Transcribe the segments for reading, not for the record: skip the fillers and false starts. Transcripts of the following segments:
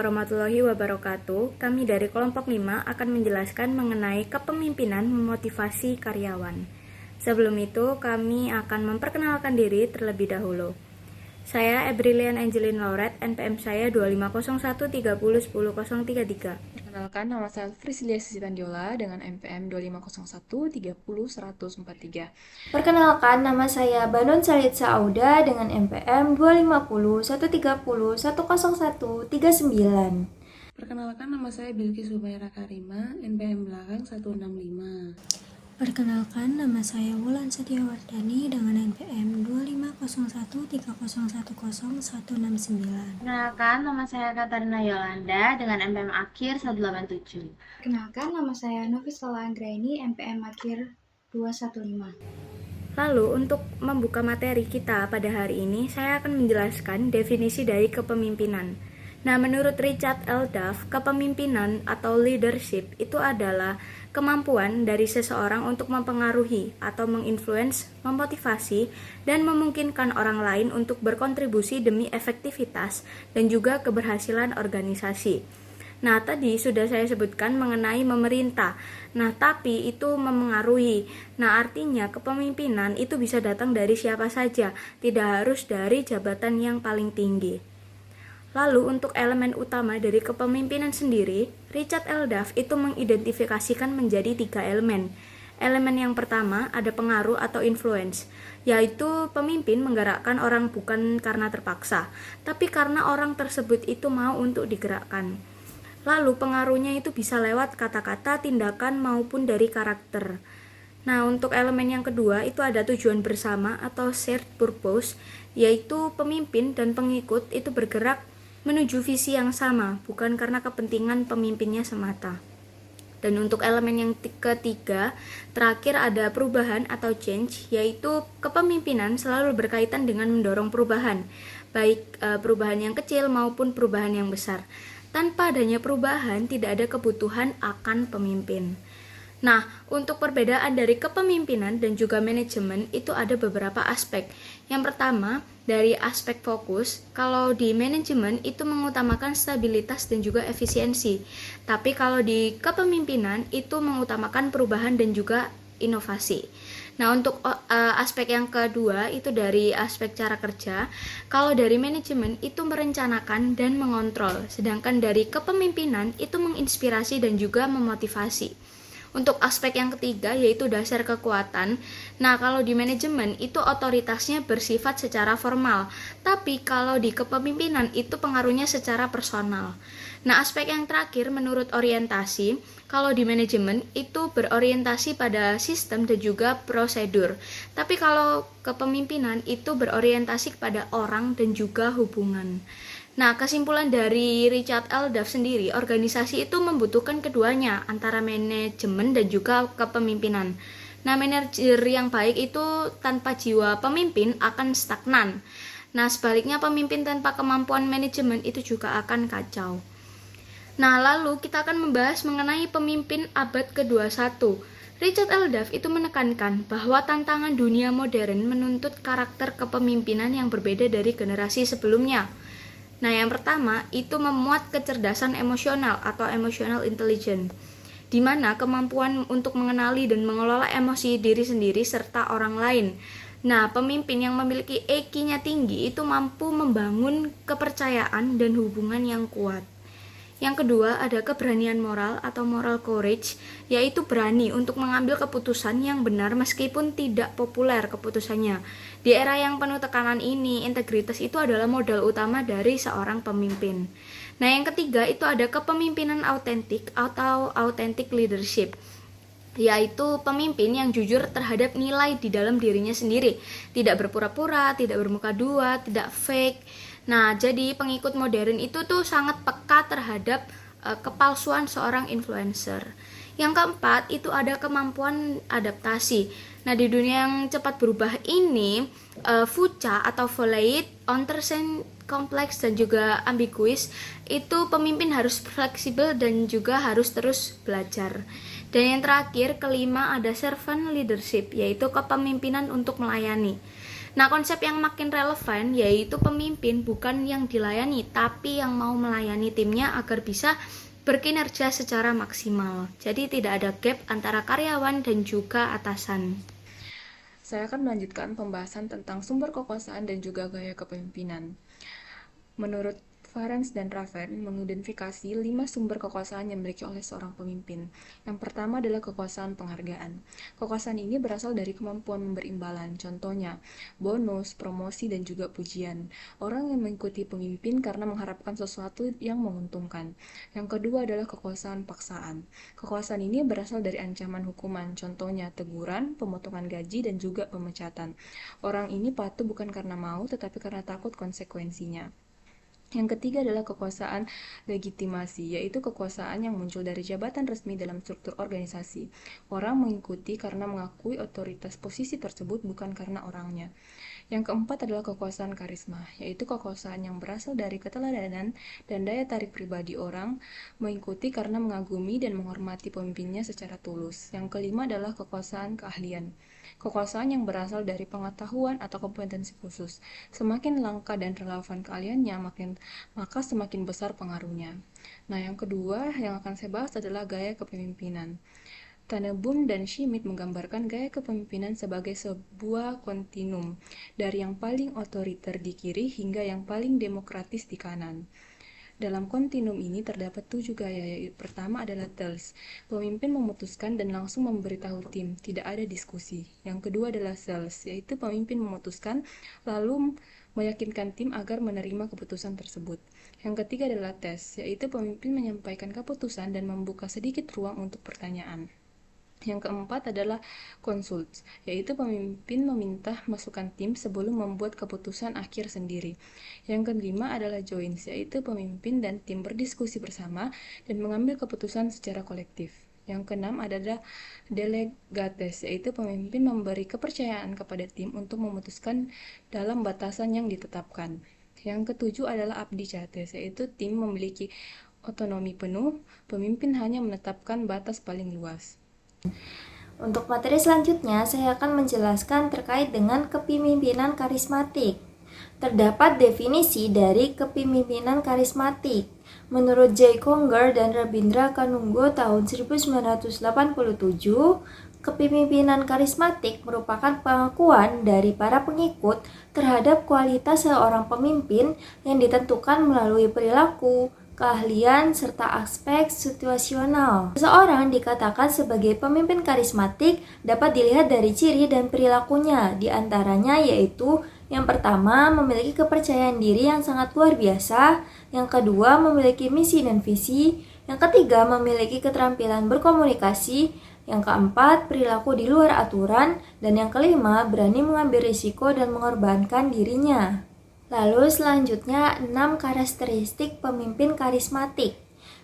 warahmatullahi wabarakatuh. Kami dari kelompok 5 akan menjelaskan mengenai kepemimpinan memotivasi karyawan. Sebelum itu, kami akan memperkenalkan diri terlebih dahulu. Saya Ebrilian Angelin Lauret, NPM saya 2501301033. Perkenalkan, nama saya Frisilia Sisitandiola dengan NPM 2501301043. Perkenalkan, nama saya Banon Salid Sauda dengan NPM 250 130 101 139. Perkenalkan, nama saya Bilqis Humaira Karima, NPM belakang 165. Perkenalkan, nama saya Wulan Setiawardani dengan NPM 25013010169. Perkenalkan, nama saya Katarina Yolanda dengan NPM akhir 187. Perkenalkan, nama saya Novisola Anggraini, NPM akhir 215. Lalu, untuk membuka materi kita pada hari ini, saya akan menjelaskan definisi dari kepemimpinan. Nah, menurut Richard L. Duff, kepemimpinan atau leadership itu adalah kemampuan dari seseorang untuk mempengaruhi atau menginfluence, memotivasi, dan memungkinkan orang lain untuk berkontribusi demi efektivitas dan juga keberhasilan organisasi. Nah, tadi sudah saya sebutkan mengenai memerintah. Nah, tapi itu memengaruhi. Nah, artinya kepemimpinan itu bisa datang dari siapa saja, tidak harus dari jabatan yang paling tinggi. Lalu untuk elemen utama dari kepemimpinan sendiri, Richard L. Duff itu mengidentifikasikan menjadi 3 elemen. Elemen yang pertama ada pengaruh atau influence, yaitu pemimpin menggerakkan orang bukan karena terpaksa, tapi karena orang tersebut itu mau untuk digerakkan. Lalu pengaruhnya itu bisa lewat kata-kata, tindakan, maupun dari karakter. Nah, untuk elemen yang kedua itu ada tujuan bersama atau shared purpose, yaitu pemimpin dan pengikut itu bergerak menuju visi yang sama, bukan karena kepentingan pemimpinnya semata. Dan untuk elemen yang ketiga, terakhir ada perubahan atau change, yaitu kepemimpinan selalu berkaitan dengan mendorong perubahan, baik perubahan yang kecil maupun perubahan yang besar. Tanpa adanya perubahan, tidak ada kebutuhan akan pemimpin. Nah, untuk perbedaan dari kepemimpinan dan juga manajemen itu ada beberapa aspek. Yang pertama, dari aspek fokus, kalau di manajemen itu mengutamakan stabilitas dan juga efisiensi. Tapi kalau di kepemimpinan itu mengutamakan perubahan dan juga inovasi. Nah, untuk aspek yang kedua itu dari aspek cara kerja. Kalau dari manajemen itu merencanakan dan mengontrol, sedangkan dari kepemimpinan itu menginspirasi dan juga memotivasi. Untuk aspek yang ketiga yaitu dasar kekuatan. Nah, kalau di manajemen itu otoritasnya bersifat secara formal, tapi kalau di kepemimpinan itu pengaruhnya secara personal. Nah, aspek yang terakhir menurut orientasi, kalau di manajemen itu berorientasi pada sistem dan juga prosedur. Tapi kalau kepemimpinan itu berorientasi kepada orang dan juga hubungan. Nah, kesimpulan dari Richard L. Duff sendiri, organisasi itu membutuhkan keduanya, antara manajemen dan juga kepemimpinan. Nah, manajer yang baik itu tanpa jiwa pemimpin akan stagnan. Nah, sebaliknya pemimpin tanpa kemampuan manajemen itu juga akan kacau. Nah, lalu kita akan membahas mengenai pemimpin abad ke-21. Richard L. Duff itu menekankan bahwa tantangan dunia modern menuntut karakter kepemimpinan yang berbeda dari generasi sebelumnya. Nah, yang pertama itu memuat kecerdasan emosional atau emotional intelligence, di mana kemampuan untuk mengenali dan mengelola emosi diri sendiri serta orang lain. Nah, pemimpin yang memiliki EQ-nya tinggi itu mampu membangun kepercayaan dan hubungan yang kuat. Yang kedua ada keberanian moral atau moral courage, yaitu berani untuk mengambil keputusan yang benar meskipun tidak populer keputusannya. Di era yang penuh tekanan ini, integritas itu adalah modal utama dari seorang pemimpin. Nah, yang ketiga itu ada kepemimpinan autentik atau authentic leadership, yaitu pemimpin yang jujur terhadap nilai di dalam dirinya sendiri, tidak berpura-pura, tidak bermuka dua, tidak fake. Nah, jadi pengikut modern itu tuh sangat peka terhadap kepalsuan seorang influencer. Yang keempat, itu ada kemampuan adaptasi. Nah, di dunia yang cepat berubah ini, VUCA atau volatile, uncertain, kompleks, dan juga ambiguous, itu pemimpin harus fleksibel dan juga harus terus belajar. Dan yang terakhir, kelima ada servant leadership, yaitu kepemimpinan untuk melayani. Nah, konsep yang makin relevan yaitu pemimpin bukan yang dilayani, tapi yang mau melayani timnya agar bisa berkinerja secara maksimal. Jadi tidak ada gap antara karyawan dan juga atasan. Saya akan melanjutkan pembahasan tentang sumber kekuasaan dan juga gaya kepemimpinan. Menurut Ferenc dan Raven mengidentifikasi 5 sumber kekuasaan yang dimiliki oleh seorang pemimpin. Yang pertama adalah kekuasaan penghargaan. Kekuasaan ini berasal dari kemampuan memberi imbalan, contohnya bonus, promosi, dan juga pujian. Orang yang mengikuti pemimpin karena mengharapkan sesuatu yang menguntungkan. Yang kedua adalah kekuasaan paksaan. Kekuasaan ini berasal dari ancaman hukuman, contohnya teguran, pemotongan gaji, dan juga pemecatan. Orang ini patuh bukan karena mau, tetapi karena takut konsekuensinya. Yang ketiga adalah kekuasaan legitimasi, yaitu kekuasaan yang muncul dari jabatan resmi dalam struktur organisasi. Orang mengikuti karena mengakui otoritas posisi tersebut bukan karena orangnya. Yang keempat adalah kekuasaan karisma, yaitu kekuasaan yang berasal dari keteladanan dan daya tarik pribadi orang, mengikuti karena mengagumi dan menghormati pemimpinnya secara tulus. Yang kelima adalah kekuasaan keahlian. Kekuasaan yang berasal dari pengetahuan atau kompetensi khusus. Semakin langka dan relevan keahliannya, maka semakin besar pengaruhnya. Nah, yang kedua yang akan saya bahas adalah gaya kepemimpinan. Tannebaum dan Schmidt menggambarkan gaya kepemimpinan sebagai sebuah kontinum, dari yang paling otoriter di kiri hingga yang paling demokratis di kanan. Dalam kontinum ini terdapat 7 gaya, yaitu pertama adalah Thales, pemimpin memutuskan dan langsung memberitahu tim, tidak ada diskusi. Yang kedua adalah Sales, yaitu pemimpin memutuskan lalu meyakinkan tim agar menerima keputusan tersebut. Yang ketiga adalah Tes, yaitu pemimpin menyampaikan keputusan dan membuka sedikit ruang untuk pertanyaan. Yang keempat adalah Consult, yaitu pemimpin meminta masukan tim sebelum membuat keputusan akhir sendiri. Yang kelima adalah Joins, yaitu pemimpin dan tim berdiskusi bersama dan mengambil keputusan secara kolektif. Yang keenam adalah Delegates, yaitu pemimpin memberi kepercayaan kepada tim untuk memutuskan dalam batasan yang ditetapkan. Yang ketujuh adalah Abdicates, yaitu tim memiliki otonomi penuh, pemimpin hanya menetapkan batas paling luas. Untuk materi selanjutnya, saya akan menjelaskan terkait dengan kepemimpinan karismatik. Terdapat definisi dari kepemimpinan karismatik. Menurut J. Conger dan Rabindra Kanungo tahun 1987, kepemimpinan karismatik merupakan pengakuan dari para pengikut terhadap kualitas seorang pemimpin yang ditentukan melalui perilaku, keahlian, serta aspek situasional. Seseorang dikatakan sebagai pemimpin karismatik dapat dilihat dari ciri dan perilakunya, di antaranya yaitu yang pertama, memiliki kepercayaan diri yang sangat luar biasa, yang kedua, memiliki misi dan visi, yang ketiga, memiliki keterampilan berkomunikasi, yang keempat, perilaku di luar aturan, dan yang kelima, berani mengambil risiko dan mengorbankan dirinya. Lalu selanjutnya 6 karakteristik pemimpin karismatik.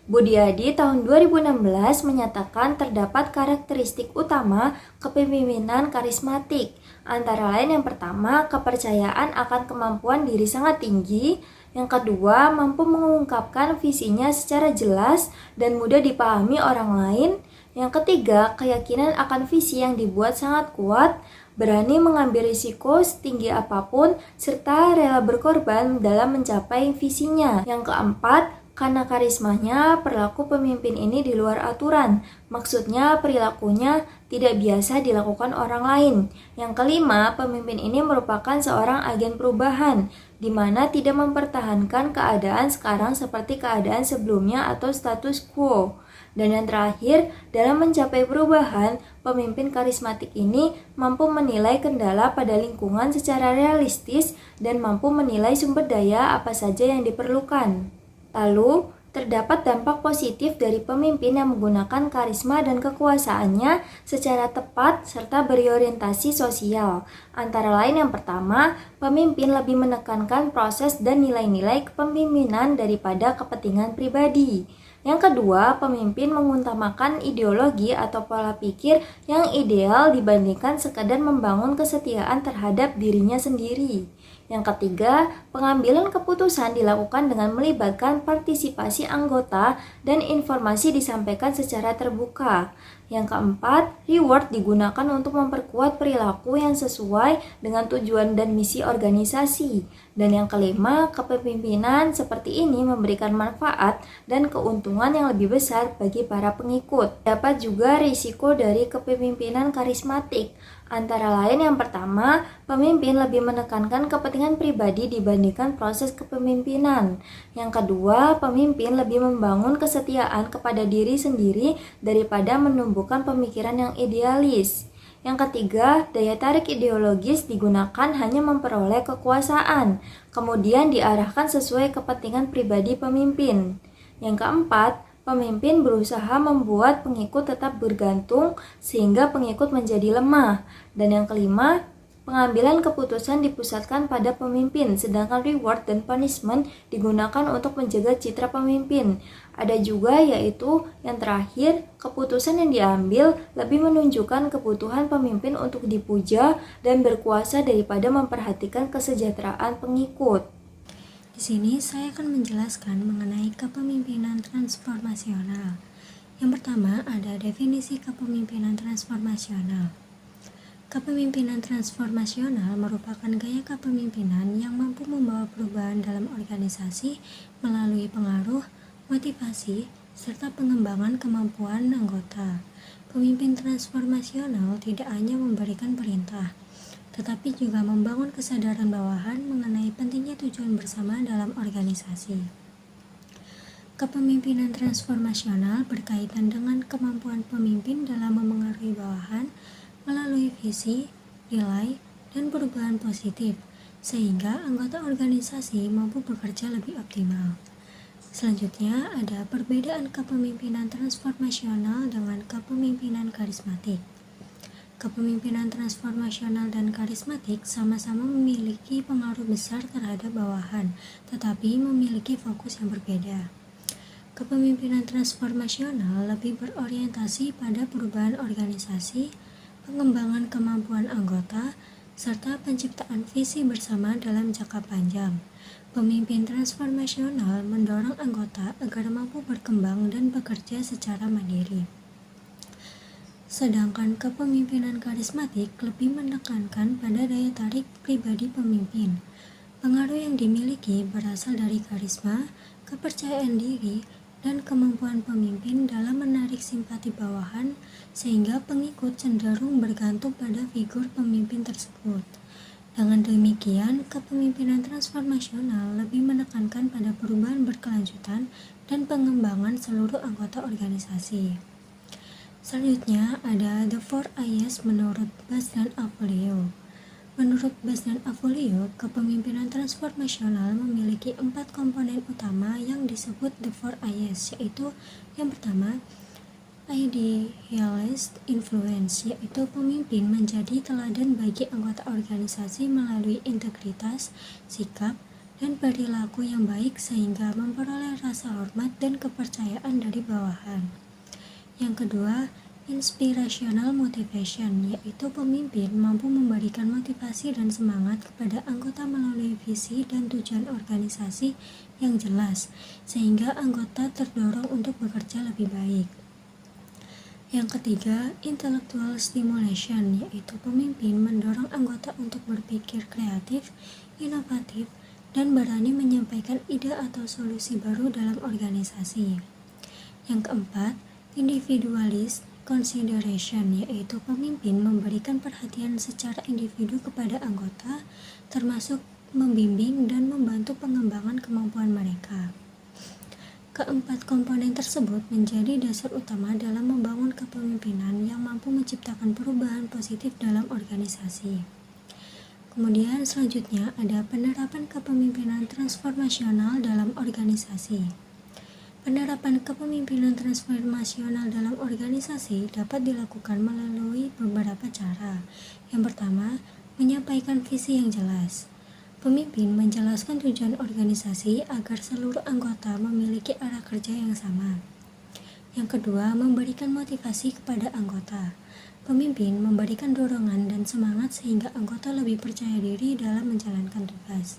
Budiadi tahun 2016 menyatakan terdapat karakteristik utama kepemimpinan karismatik. Antara lain yang pertama, kepercayaan akan kemampuan diri sangat tinggi. Yang kedua, mampu mengungkapkan visinya secara jelas dan mudah dipahami orang lain. Yang ketiga, keyakinan akan visi yang dibuat sangat kuat, berani mengambil risiko setinggi apapun, serta rela berkorban dalam mencapai visinya. Yang keempat, karena karismanya, perilaku pemimpin ini di luar aturan. Maksudnya, perilakunya tidak biasa dilakukan orang lain. Yang kelima, pemimpin ini merupakan seorang agen perubahan, di mana tidak mempertahankan keadaan sekarang seperti keadaan sebelumnya atau status quo. Dan yang terakhir, dalam mencapai perubahan, pemimpin karismatik ini mampu menilai kendala pada lingkungan secara realistis dan mampu menilai sumber daya apa saja yang diperlukan. Lalu, terdapat dampak positif dari pemimpin yang menggunakan karisma dan kekuasaannya secara tepat serta berorientasi sosial. Antara lain yang pertama, pemimpin lebih menekankan proses dan nilai-nilai kepemimpinan daripada kepentingan pribadi. Yang kedua, pemimpin mengutamakan ideologi atau pola pikir yang ideal dibandingkan sekadar membangun kesetiaan terhadap dirinya sendiri. Yang ketiga, pengambilan keputusan dilakukan dengan melibatkan partisipasi anggota dan informasi disampaikan secara terbuka. Yang keempat, reward digunakan untuk memperkuat perilaku yang sesuai dengan tujuan dan misi organisasi. Dan yang kelima, kepemimpinan seperti ini memberikan manfaat dan keuntungan yang lebih besar bagi para pengikut. Dapat juga risiko dari kepemimpinan karismatik. Antara lain yang pertama, pemimpin lebih menekankan kepentingan pribadi dibandingkan proses kepemimpinan. Yang kedua, pemimpin lebih membangun kesetiaan kepada diri sendiri daripada menumbuhkan pemikiran yang idealis. Yang ketiga, daya tarik ideologis digunakan hanya memperoleh kekuasaan, kemudian diarahkan sesuai kepentingan pribadi pemimpin. Yang keempat, pemimpin berusaha membuat pengikut tetap bergantung sehingga pengikut menjadi lemah. Dan yang kelima, pengambilan keputusan dipusatkan pada pemimpin, sedangkan reward dan punishment digunakan untuk menjaga citra pemimpin. Ada juga yaitu yang terakhir, keputusan yang diambil lebih menunjukkan kebutuhan pemimpin untuk dipuja dan berkuasa daripada memperhatikan kesejahteraan pengikut. Di sini saya akan menjelaskan mengenai kepemimpinan transformasional. Yang pertama ada definisi kepemimpinan transformasional. Kepemimpinan transformasional merupakan gaya kepemimpinan yang mampu membawa perubahan dalam organisasi melalui pengaruh, motivasi, serta pengembangan kemampuan anggota. Pemimpin transformasional tidak hanya memberikan perintah, tetapi juga membangun kesadaran bawahan mengenai pentingnya tujuan bersama dalam organisasi. Kepemimpinan transformasional berkaitan dengan kemampuan pemimpin dalam memengaruhi bawahan melalui visi, nilai, dan perubahan positif, sehingga anggota organisasi mampu bekerja lebih optimal. Selanjutnya ada perbedaan kepemimpinan transformasional dengan kepemimpinan karismatik. Kepemimpinan transformasional dan karismatik sama-sama memiliki pengaruh besar terhadap bawahan, tetapi memiliki fokus yang berbeda. Kepemimpinan transformasional lebih berorientasi pada perubahan organisasi, pengembangan kemampuan anggota, serta penciptaan visi bersama dalam jangka panjang. Pemimpin transformasional mendorong anggota agar mampu berkembang dan bekerja secara mandiri. Sedangkan kepemimpinan karismatik lebih menekankan pada daya tarik pribadi pemimpin. Pengaruh yang dimiliki berasal dari karisma, kepercayaan diri, dan kemampuan pemimpin dalam menarik simpati bawahan sehingga pengikut cenderung bergantung pada figur pemimpin tersebut. Dengan demikian, kepemimpinan transformasional lebih menekankan pada perubahan berkelanjutan dan pengembangan seluruh anggota organisasi. Selanjutnya ada The 4 I's menurut Bass dan Avolio. Menurut Bass dan Avolio, kepemimpinan transformasional memiliki 4 komponen utama yang disebut The 4 I's, yaitu yang pertama, idealist influence, yaitu pemimpin menjadi teladan bagi anggota organisasi melalui integritas, sikap, dan perilaku yang baik sehingga memperoleh rasa hormat dan kepercayaan dari bawahan. Yang kedua, inspirational motivation, yaitu pemimpin mampu memberikan motivasi dan semangat kepada anggota melalui visi dan tujuan organisasi yang jelas, sehingga anggota terdorong untuk bekerja lebih baik. Yang ketiga, intellectual stimulation, yaitu pemimpin mendorong anggota untuk berpikir kreatif, inovatif, dan berani menyampaikan ide atau solusi baru dalam organisasi. Yang keempat, individualist consideration, yaitu pemimpin memberikan perhatian secara individu kepada anggota, termasuk membimbing dan membantu pengembangan kemampuan mereka. Keempat komponen tersebut menjadi dasar utama dalam membangun kepemimpinan yang mampu menciptakan perubahan positif dalam organisasi. Kemudian selanjutnya ada penerapan kepemimpinan transformasional dalam organisasi. Penerapan kepemimpinan transformasional dalam organisasi dapat dilakukan melalui beberapa cara. Yang pertama, menyampaikan visi yang jelas. Pemimpin menjelaskan tujuan organisasi agar seluruh anggota memiliki arah kerja yang sama. Yang kedua, memberikan motivasi kepada anggota. Pemimpin memberikan dorongan dan semangat sehingga anggota lebih percaya diri dalam menjalankan tugas.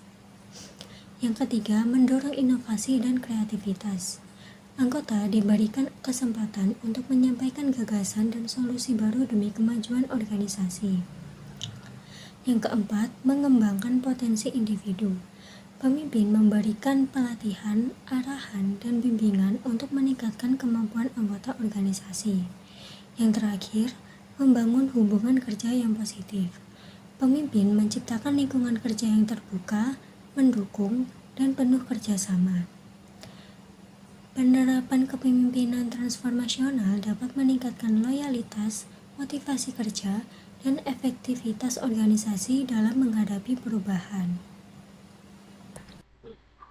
Yang ketiga, mendorong inovasi dan kreativitas. Anggota diberikan kesempatan untuk menyampaikan gagasan dan solusi baru demi kemajuan organisasi. Yang keempat, mengembangkan potensi individu. Pemimpin memberikan pelatihan, arahan, dan bimbingan untuk meningkatkan kemampuan anggota organisasi. Yang terakhir, membangun hubungan kerja yang positif. Pemimpin menciptakan lingkungan kerja yang terbuka, mendukung, dan penuh kerjasama. Penerapan kepemimpinan transformasional dapat meningkatkan loyalitas, motivasi kerja, dan efektivitas organisasi dalam menghadapi perubahan.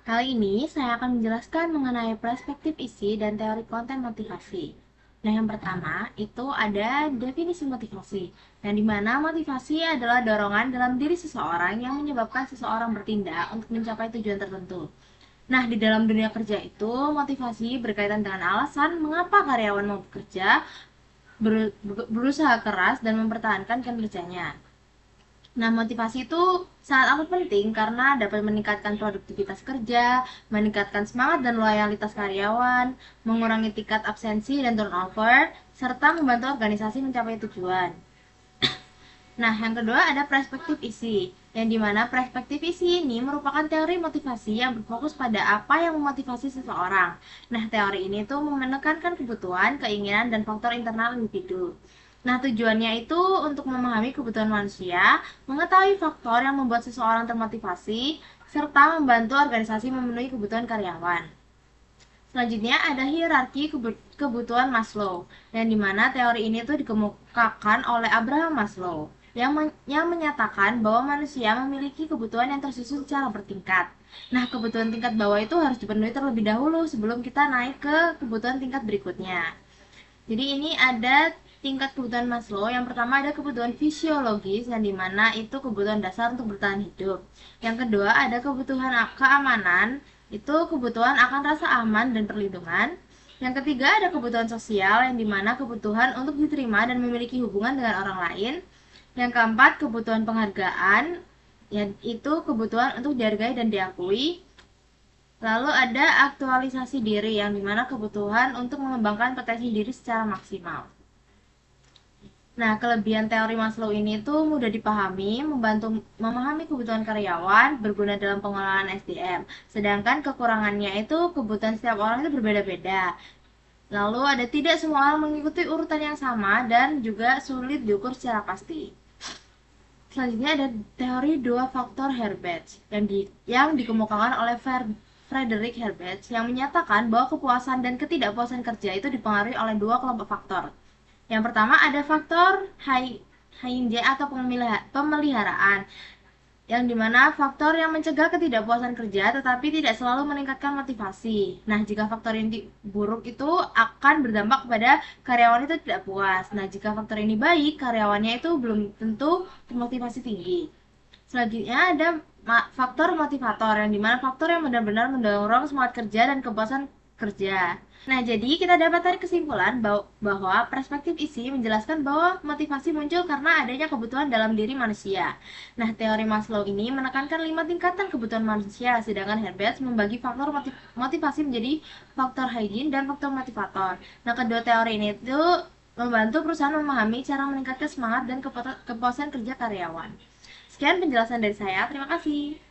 Kali ini saya akan menjelaskan mengenai perspektif isi dan teori konten motivasi. Nah, yang pertama itu ada definisi motivasi, yang dimana motivasi adalah dorongan dalam diri seseorang yang menyebabkan seseorang bertindak untuk mencapai tujuan tertentu. Nah, di dalam dunia kerja itu, motivasi berkaitan dengan alasan mengapa karyawan mau bekerja, berusaha keras, dan mempertahankan kinerjanya. Nah, motivasi itu sangat amat penting karena dapat meningkatkan produktivitas kerja, meningkatkan semangat dan loyalitas karyawan, mengurangi tingkat absensi dan turnover, serta membantu organisasi mencapai tujuan. Nah, yang kedua ada perspektif isi, yang dimana perspektif isi ini merupakan teori motivasi yang berfokus pada apa yang memotivasi seseorang. Nah, teori ini tuh menekankan kebutuhan, keinginan, dan faktor internal individu. Nah, tujuannya itu untuk memahami kebutuhan manusia, mengetahui faktor yang membuat seseorang termotivasi, serta membantu organisasi memenuhi kebutuhan karyawan. Selanjutnya ada hierarki kebutuhan Maslow, yang dimana teori ini tuh dikemukakan oleh Abraham Maslow, yang menyatakan bahwa manusia memiliki kebutuhan yang tersusun secara bertingkat. Nah, kebutuhan tingkat bawah itu harus dipenuhi terlebih dahulu sebelum kita naik ke kebutuhan tingkat berikutnya. Jadi ini ada tingkat kebutuhan Maslow. Yang pertama ada kebutuhan fisiologis, yang dimana itu kebutuhan dasar untuk bertahan hidup. Yang kedua ada kebutuhan keamanan, itu kebutuhan akan rasa aman dan perlindungan. Yang ketiga ada kebutuhan sosial, yang dimana kebutuhan untuk diterima dan memiliki hubungan dengan orang lain. Yang keempat kebutuhan penghargaan, yaitu kebutuhan untuk dihargai dan diakui. Lalu ada aktualisasi diri, yang dimana kebutuhan untuk mengembangkan potensi diri secara maksimal. Nah, kelebihan teori Maslow ini tuh mudah dipahami, membantu memahami kebutuhan karyawan, berguna dalam pengelolaan SDM. Sedangkan kekurangannya itu kebutuhan setiap orang itu berbeda-beda. Lalu ada tidak semua orang mengikuti urutan yang sama dan juga sulit diukur secara pasti. Selanjutnya ada teori dua faktor Herbert yang dikemukakan oleh Frederick Herbert, yang menyatakan bahwa kepuasan dan ketidakpuasan kerja itu dipengaruhi oleh dua kelompok faktor. Yang pertama ada faktor Heinze atau pemeliharaan, yang dimana faktor yang mencegah ketidakpuasan kerja tetapi tidak selalu meningkatkan motivasi. Nah, jika faktor ini buruk itu akan berdampak kepada karyawan itu tidak puas. Nah, jika faktor ini baik, karyawannya itu belum tentu termotivasi tinggi. Selanjutnya ada faktor motivator, yang dimana faktor yang benar-benar mendorong semangat kerja dan kepuasan kerja. Nah, jadi kita dapat tarik kesimpulan bahwa perspektif isi menjelaskan bahwa motivasi muncul karena adanya kebutuhan dalam diri manusia. Nah, teori Maslow ini menekankan 5 tingkatan kebutuhan manusia, sedangkan Herbert membagi faktor motivasi menjadi faktor hygiene dan faktor motivator. Nah, kedua teori ini itu membantu perusahaan memahami cara meningkatkan semangat dan kepuasan kerja karyawan. Sekian penjelasan dari saya, terima kasih.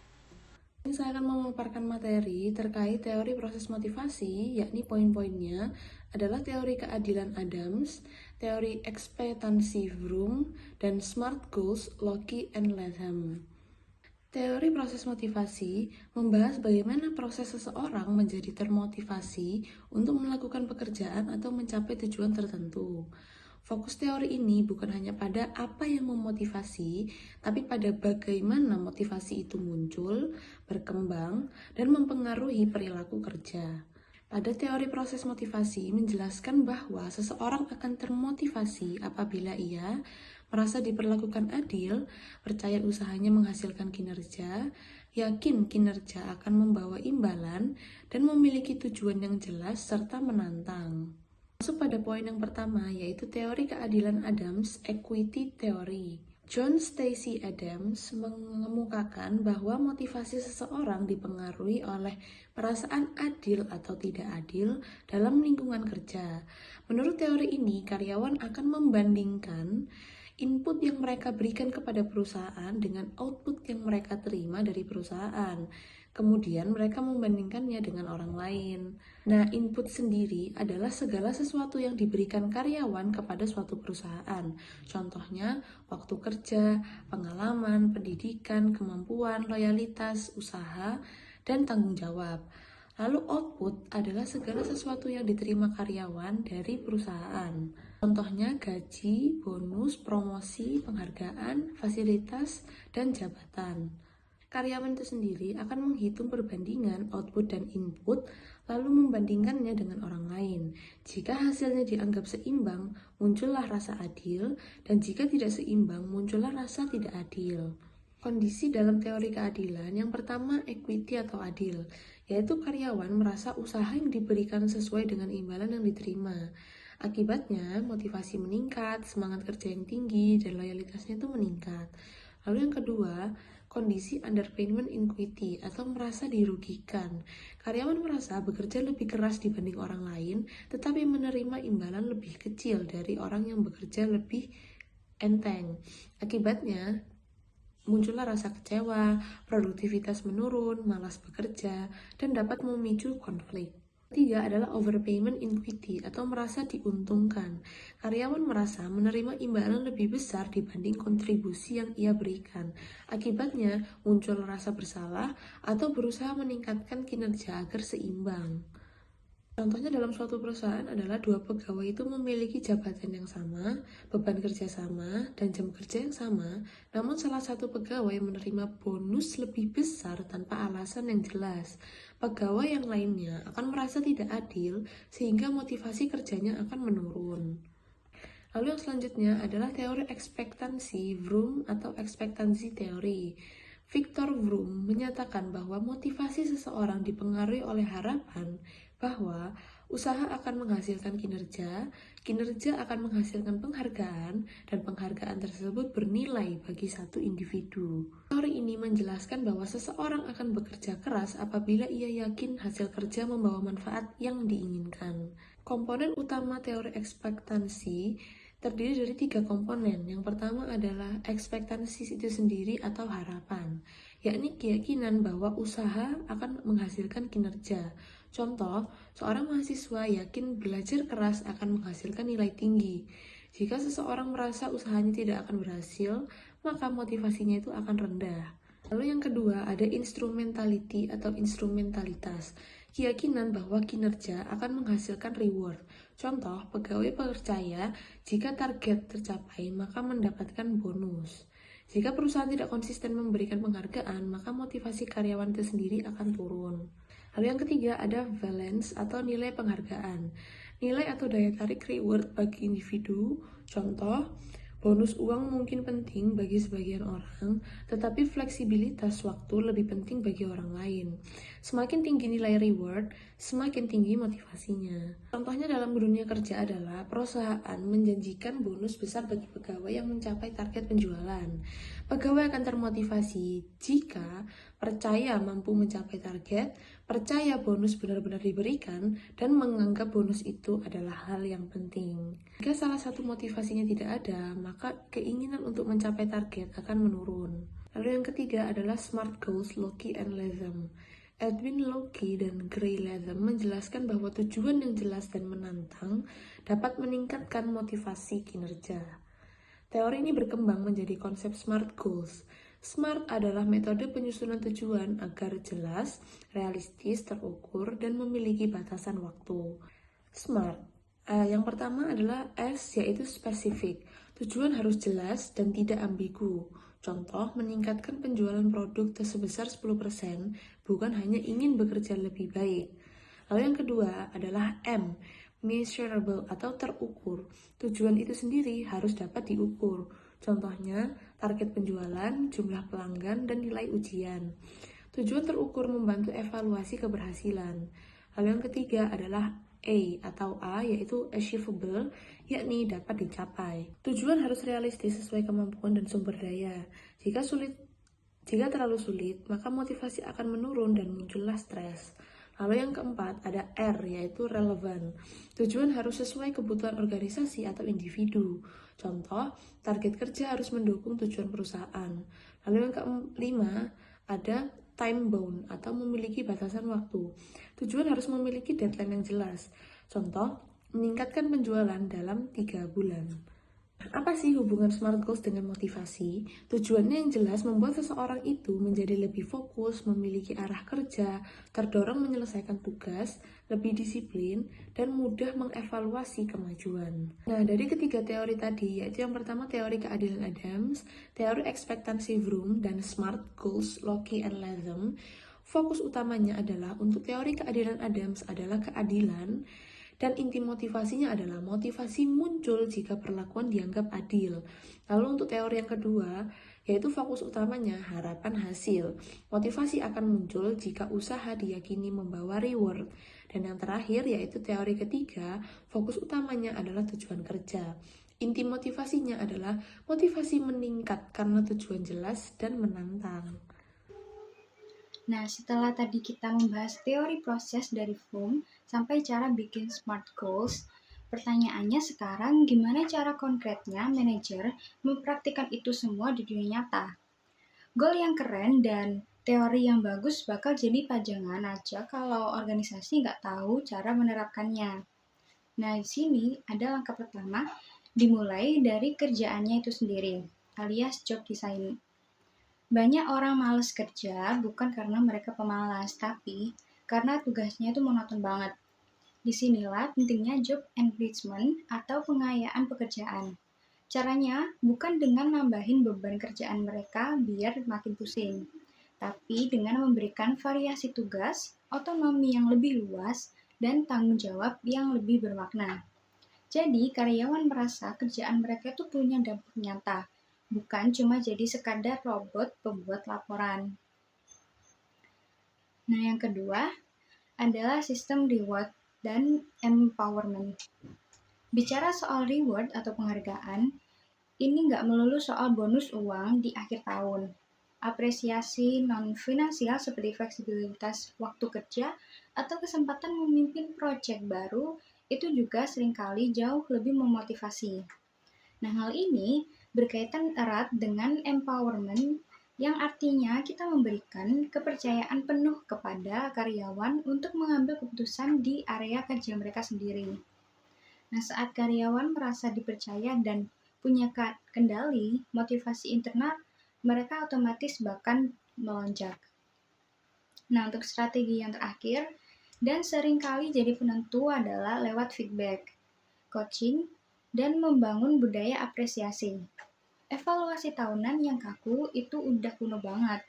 Saya akan memaparkan materi terkait teori proses motivasi, yakni poin-poinnya adalah teori keadilan Adams, teori ekspektansi Vroom, dan SMART Goals Loki and Latham. Teori proses motivasi membahas bagaimana proses seseorang menjadi termotivasi untuk melakukan pekerjaan atau mencapai tujuan tertentu. Fokus teori ini bukan hanya pada apa yang memotivasi, tapi pada bagaimana motivasi itu muncul, berkembang, dan mempengaruhi perilaku kerja. Pada teori proses motivasi menjelaskan bahwa seseorang akan termotivasi apabila ia merasa diperlakukan adil, percaya usahanya menghasilkan kinerja, yakin kinerja akan membawa imbalan, dan memiliki tujuan yang jelas serta menantang. Masuk pada poin yang pertama, yaitu teori keadilan Adams, Equity Theory. John Stacy Adams mengemukakan bahwa motivasi seseorang dipengaruhi oleh perasaan adil atau tidak adil dalam lingkungan kerja. Menurut teori ini, karyawan akan membandingkan input yang mereka berikan kepada perusahaan dengan output yang mereka terima dari perusahaan. Kemudian mereka membandingkannya dengan orang lain. Nah, input sendiri adalah segala sesuatu yang diberikan karyawan kepada suatu perusahaan. Contohnya, waktu kerja, pengalaman, pendidikan, kemampuan, loyalitas, usaha, dan tanggung jawab. Lalu output adalah segala sesuatu yang diterima karyawan dari perusahaan. Contohnya gaji, bonus, promosi, penghargaan, fasilitas, dan jabatan. Karyawan itu sendiri akan menghitung perbandingan output dan input, lalu membandingkannya dengan orang lain. Jika hasilnya dianggap seimbang, muncullah rasa adil, dan jika tidak seimbang, muncullah rasa tidak adil. Kondisi dalam teori keadilan yang pertama equity atau adil, yaitu karyawan merasa usaha yang diberikan sesuai dengan imbalan yang diterima. Akibatnya, motivasi meningkat, semangat kerja yang tinggi, dan loyalitasnya itu meningkat. Lalu yang kedua, kondisi underpayment inequity atau merasa dirugikan. Karyawan merasa bekerja lebih keras dibanding orang lain, tetapi menerima imbalan lebih kecil dari orang yang bekerja lebih enteng. Akibatnya, muncullah rasa kecewa, produktivitas menurun, malas bekerja, dan dapat memicu konflik. Ketiga adalah overpayment inequity atau merasa diuntungkan. Karyawan merasa menerima imbalan lebih besar dibanding kontribusi yang ia berikan. Akibatnya muncul rasa bersalah atau berusaha meningkatkan kinerja agar seimbang. Contohnya dalam suatu perusahaan adalah dua pegawai itu memiliki jabatan yang sama, beban kerja sama, dan jam kerja yang sama, namun salah satu pegawai menerima bonus lebih besar tanpa alasan yang jelas. Pegawai yang lainnya akan merasa tidak adil sehingga motivasi kerjanya akan menurun. Lalu yang selanjutnya adalah teori ekspektansi Vroom atau ekspektansi teori. Victor Vroom menyatakan bahwa motivasi seseorang dipengaruhi oleh harapan bahwa usaha akan menghasilkan kinerja, kinerja akan menghasilkan penghargaan, dan penghargaan tersebut bernilai bagi satu individu. Teori ini menjelaskan bahwa seseorang akan bekerja keras apabila ia yakin hasil kerja membawa manfaat yang diinginkan. Komponen utama teori ekspektansi terdiri dari 3 komponen. Yang pertama adalah ekspektansi itu sendiri atau harapan, yakni keyakinan bahwa usaha akan menghasilkan kinerja. Contoh, seorang mahasiswa yakin belajar keras akan menghasilkan nilai tinggi. Jika seseorang merasa usahanya tidak akan berhasil, maka motivasinya itu akan rendah. Lalu yang kedua ada instrumentality atau instrumentalitas, keyakinan bahwa kinerja akan menghasilkan reward. Contoh, pegawai percaya jika target tercapai maka mendapatkan bonus. Jika perusahaan tidak konsisten memberikan penghargaan, maka motivasi karyawan itu sendiri akan turun. Lalu yang ketiga ada valence atau nilai penghargaan. Nilai atau daya tarik reward bagi individu. Contoh, bonus uang mungkin penting bagi sebagian orang, tetapi fleksibilitas waktu lebih penting bagi orang lain. Semakin tinggi nilai reward, semakin tinggi motivasinya. Contohnya dalam dunia kerja adalah perusahaan menjanjikan bonus besar bagi pegawai yang mencapai target penjualan. Pegawai akan termotivasi jika percaya mampu mencapai target, percaya bonus benar-benar diberikan, dan menganggap bonus itu adalah hal yang penting. Jika salah satu motivasinya tidak ada, maka keinginan untuk mencapai target akan menurun. Lalu yang ketiga adalah SMART goals, Loki and Latham. Edwin Loki dan Gray Latham menjelaskan bahwa tujuan yang jelas dan menantang dapat meningkatkan motivasi kinerja. Teori ini berkembang menjadi konsep SMART goals. SMART adalah metode penyusunan tujuan agar jelas, realistis, terukur, dan memiliki batasan waktu. SMART. Yang pertama adalah S, yaitu spesifik. Tujuan harus jelas dan tidak ambigu. Contoh, meningkatkan penjualan produk sebesar 10%, bukan hanya ingin bekerja lebih baik. Lalu yang kedua adalah M, measurable atau terukur. Tujuan itu sendiri harus dapat diukur. Contohnya, target penjualan, jumlah pelanggan, dan nilai ujian. Tujuan terukur membantu evaluasi keberhasilan. Lalu yang ketiga adalah atau A yaitu achievable, yakni dapat dicapai. Tujuan harus realistis sesuai kemampuan dan sumber daya. Jika terlalu sulit, maka motivasi akan menurun dan muncullah stres. Lalu yang keempat ada R, yaitu relevan. Tujuan harus sesuai kebutuhan organisasi atau individu. Contoh, target kerja harus mendukung tujuan perusahaan. Lalu yang kelima ada time bound atau memiliki batasan waktu. Tujuan harus memiliki deadline yang jelas. Contoh, meningkatkan penjualan dalam 3 bulan. Apa sih hubungan SMART goals dengan motivasi? Tujuannya yang jelas membuat seseorang itu menjadi lebih fokus, memiliki arah kerja, terdorong menyelesaikan tugas, lebih disiplin, dan mudah mengevaluasi kemajuan. Nah, dari ketiga teori tadi, yaitu yang pertama teori keadilan Adams, teori ekspektansi Vroom, dan SMART goals Loki and Latham, fokus utamanya adalah untuk teori keadilan Adams adalah keadilan, dan inti motivasinya adalah motivasi muncul jika perlakuan dianggap adil. Lalu untuk teori yang kedua, yaitu fokus utamanya harapan hasil. Motivasi akan muncul jika usaha diyakini membawa reward. Dan yang terakhir yaitu teori ketiga, fokus utamanya adalah tujuan kerja. Inti motivasinya adalah motivasi meningkat karena tujuan jelas dan menantang. Nah, setelah tadi kita membahas teori proses dari Vroom sampai cara bikin SMART goals, pertanyaannya sekarang gimana cara konkretnya manajer mempraktikkan itu semua di dunia nyata? Goal yang keren dan teori yang bagus bakal jadi pajangan aja kalau organisasi nggak tahu cara menerapkannya. Nah, di sini ada langkah pertama, dimulai dari kerjaannya itu sendiri, alias job design. Banyak orang males kerja bukan karena mereka pemalas, tapi karena tugasnya itu monoton banget. Disinilah pentingnya job engagement atau pengayaan pekerjaan. Caranya bukan dengan nambahin beban kerjaan mereka biar makin pusing, tapi dengan memberikan variasi tugas, otonomi yang lebih luas, dan tanggung jawab yang lebih bermakna. Jadi, karyawan merasa kerjaan mereka itu punya dampak nyata, bukan cuma jadi sekadar robot pembuat laporan. Nah, yang kedua adalah sistem reward dan empowerment. Bicara soal reward atau penghargaan, ini nggak melulu soal bonus uang di akhir tahun. Apresiasi non-finansial seperti fleksibilitas waktu kerja atau kesempatan memimpin proyek baru itu juga seringkali jauh lebih memotivasi. Nah, hal ini berkaitan erat dengan empowerment yang artinya kita memberikan kepercayaan penuh kepada karyawan untuk mengambil keputusan di area kerja mereka sendiri. Nah, saat karyawan merasa dipercaya dan punya kendali, motivasi internal mereka otomatis bahkan melonjak. Nah, untuk strategi yang terakhir, dan seringkali jadi penentu adalah lewat feedback, coaching, dan membangun budaya apresiasi. Evaluasi tahunan yang kaku itu udah kuno banget.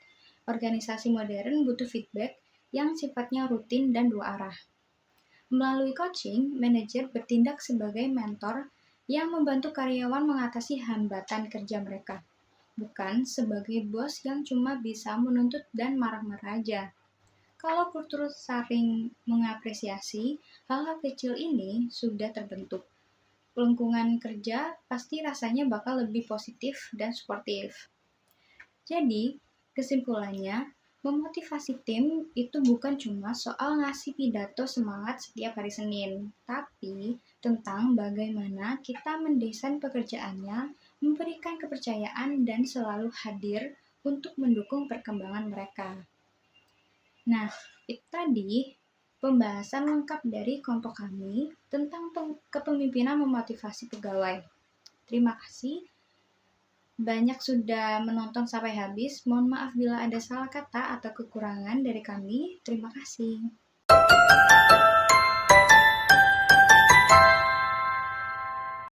Organisasi modern butuh feedback yang sifatnya rutin dan dua arah. Melalui coaching, manajer bertindak sebagai mentor yang membantu karyawan mengatasi hambatan kerja mereka, bukan sebagai bos yang cuma bisa menuntut dan marah-marah aja. Kalau kultur saling mengapresiasi, hal-hal kecil ini sudah terbentuk. Lingkungan kerja pasti rasanya bakal lebih positif dan suportif. Jadi, kesimpulannya, memotivasi tim itu bukan cuma soal ngasih pidato semangat setiap hari Senin, tapi tentang bagaimana kita mendesain pekerjaannya, memberikan kepercayaan dan selalu hadir untuk mendukung perkembangan mereka. Nah, itu tadi pembahasan lengkap dari kelompok kami tentang kepemimpinan memotivasi pegawai. Terima kasih banyak sudah menonton sampai habis. Mohon maaf bila ada salah kata atau kekurangan dari kami. Terima kasih.